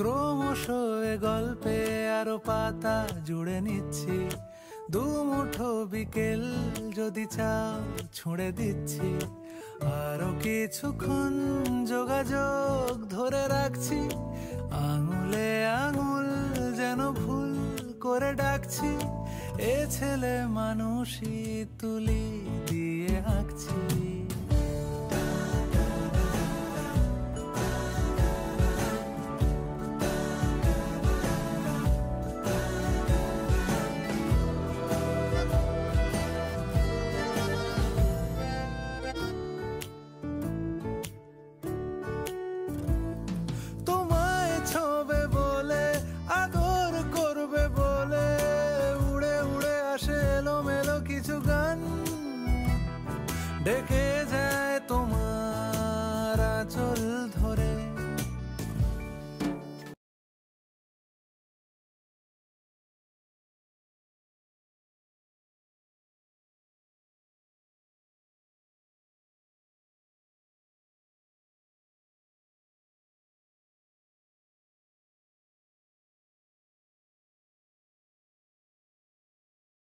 ক্রমশ এ গল্পে আরো পাতা জুড়ে নিচ্ছি, দুমুঠো বিকেল যদি চাও ছুঁড়ে দিচ্ছি। আরো কিছুক্ষণ যোগাযোগ ধরে রাখছি, আঙুলে আঙুল যেন ভুল করে ডাকছি। এ ছেলে মানুষই তুলি দিয়ে আঁকছি। ডেকে